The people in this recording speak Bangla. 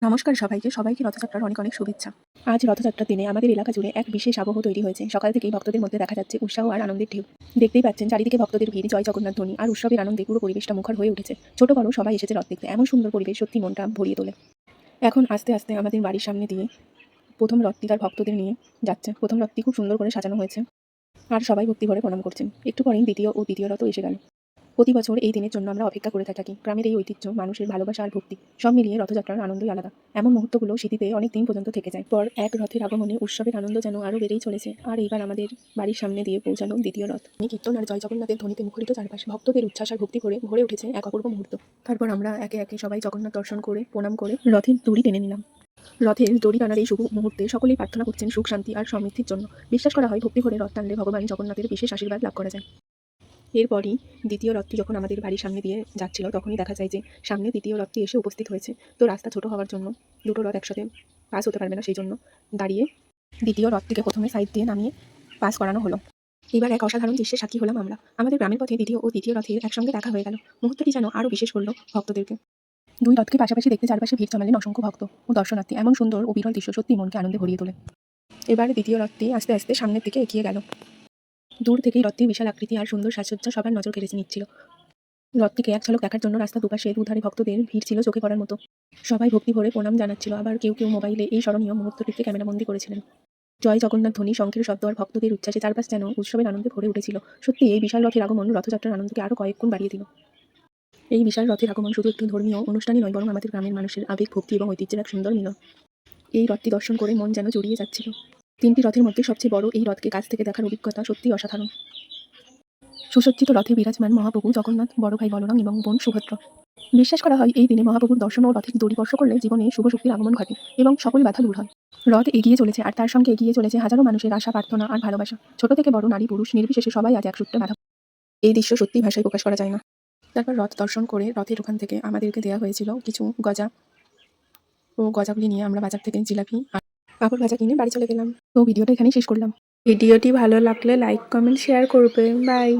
নমস্কার সবাইকে রথযাত্রার অনেক অনেক শুভেচ্ছা। আজ রথযাত্রার দিনে আমাদের এলাকা জুড়ে এক বিশেষ আবহ তৈরি হয়েছে। সকাল থেকেই ভক্তদের মধ্যে দেখা যাচ্ছে উৎসাহ আর আনন্দের ঢেউ। দেখতেই পাচ্ছেন চারিদিকে ভক্তদের ভিড়, জয় জগন্নাথ ধ্বনি আর উৎসবের আনন্দে পুরো পরিবেশটা মুখর হয়ে উঠেছে। ছোট বড় সবাই এসেছে রথ দেখতে। এমন সুন্দর পরিবেশ সত্যি মনটা ভরিয়ে তোলে। এখন আস্তে আস্তে আমাদের বাড়ির সামনে দিয়ে প্রথম রথটি তার ভক্তদের নিয়ে যাচ্ছে। প্রথম রথটি খুব সুন্দর করে সাজানো হয়েছে আর সবাই ভক্তি ভরে প্রণাম করছেন। একটু পরেই দ্বিতীয় রথও এসে গেল। প্রতি বছর এই দিনের জন্য আমরা অপেক্ষা করে থাকি। গ্রামের এই ঐতিহ্য, মানুষের ভালোবাসা আর ভক্তি সব মিলিয়ে রথযাত্রার আনন্দই আলাদা। এমন মুহূর্তগুলো স্মৃতিতে অনেক দিন পর্যন্ত থেকে যায়। পর এক রথের আগমনে উৎসবের আনন্দ যেন আরও বেড়েই চলেছে। আর এইবার আমাদের বাড়ির সামনে দিয়ে পৌঁছালো দ্বিতীয় রথ। কীর্তন আর জয় জগন্নাথের ধ্বনিতে মুখরিত চারপাশ। ভক্তদের উচ্ছ্বাস আর ভক্তি ভরে উঠেছে এক অপূর্ব মুহূর্ত। তারপর আমরা একে একে সবাই জগন্নাথ দর্শন করে প্রণাম করে রথের দড়ি টেনে নিলাম। রথের দড়ি টানার এই শুভ মুহূর্তে সকলেই প্রার্থনা করছেন সুখ, শান্তি আর সমৃদ্ধির জন্য। বিশ্বাস করা হয় ভক্তি ভরে রথ টানলে ভগবান জগন্নাথের বিশেষ আশীর্বাদ লাভ করা যায়। এরপরই দ্বিতীয় রথটি যখন আমাদের বাড়ির সামনে দিয়ে যাচ্ছিল তখনই দেখা যায় যে সামনে দ্বিতীয় রথটি এসে উপস্থিত হয়েছে। তো রাস্তা ছোট হওয়ার জন্য দুটো রথ একসাথে পাস হতে পারবে না, সেই জন্য দাঁড়িয়ে দ্বিতীয় রথটিকে প্রথমে সাইড দিয়ে নামিয়ে পাস করানো হলো। এবার এক অসাধারণ দৃশ্যের সাক্ষী হলাম আমরা। আমাদের গ্রামের পথে দ্বিতীয় রথের একসঙ্গে দেখা হয়ে গেল। মুহূর্তটি যেন আরও বিশেষ করলো ভক্তদেরকে। দুই রথকে পাশাপাশি দেখতে চারপাশে ভিড় জমালেন অসংখ্য ভক্ত ও দর্শনার্থী। এমন সুন্দর ও বিরল দৃশ্য সত্যি মনকে আনন্দে ভরিয়ে তোলে। এবার দ্বিতীয় রথটি আস্তে আস্তে সামনের দিকে এগিয়ে গেল। দূর থেকেই রথটির বিশাল আকৃতি আর সুন্দর সাজসজ্জা সবার নজর কেড়ে নিচ্ছিল। রথটিকে এক ঝলক দেখার জন্য রাস্তা দুপাশে দুধারে ভক্তদের ভিড় ছিল চোখে পড়ার মতো। সবাই ভক্তি ভরে প্রণাম জানাচ্ছিল, আবার কেউ কেউ মোবাইলে এই স্মরণীয় মুহূর্তটিকে ক্যামেরাবন্দি করেছিলেন। জয় জগন্নাথ ধ্বনি, শঙ্খের শব্দ আর ভক্তদের উচ্ছ্বাসে চারপাশ যেন উৎসবের আনন্দে ভরে উঠেছিল। সত্যি এই বিশাল রথের আগমন রথযাত্রার আনন্দকে আরও কয়েক গুণ বাড়িয়ে দিল। এই বিশাল রথের আগমন শুধু একটি ধর্মীয় অনুষ্ঠানই নয়, বরং আমাদের গ্রামের মানুষের আবেগ, ভক্তি এবং ঐতিহ্যের এক সুন্দর মিলন। এই রথটি দর্শন করে মন যেন জড়িয়ে যাচ্ছিল। তিনটি রথের মধ্যে সবচেয়ে বড় এই রথকে কাছ থেকে দেখার অভিজ্ঞতা সত্যিই অসাধারণ। সুসজ্জিত রথে বিরাজমান মহাপ্রভু জগন্নাথ, বড় ভাই বলরাম এবং বোন সুভদ্রা। বিশ্বাস করা হয় এই দিনে মহাপ্রভুর দর্শন ও রথের দড়ি স্পর্শ করলে জীবনে শুভ শক্তির আগমন ঘটে এবং সকল বাধা দূর হয়। রথ এগিয়ে চলেছে আর তার সঙ্গে এগিয়ে চলেছে হাজারো মানুষের আশা, প্রার্থনা আর ভালোবাসা। ছোট থেকে বড়, নারী পুরুষ নির্বিশেষে সবাই আজ এক সূত্রে বাঁধা। এই দৃশ্য সত্যি ভাষায় প্রকাশ করা যায় না। তারপর রথ দর্শন করে রথের ওখান থেকে আমাদেরকে দেওয়া হয়েছিল কিছু গজা ও গজাগুলি নিয়ে আমরা বাজার থেকে জিলাপি আর পাঁপড় ভাজা কিনে বাড়ি চলে গেলাম। তো ভিডিওটা এখানেই শেষ করলাম। ভিডিওটি ভালো লাগলে লাইক, কমেন্ট, শেয়ার করবেন। বাই।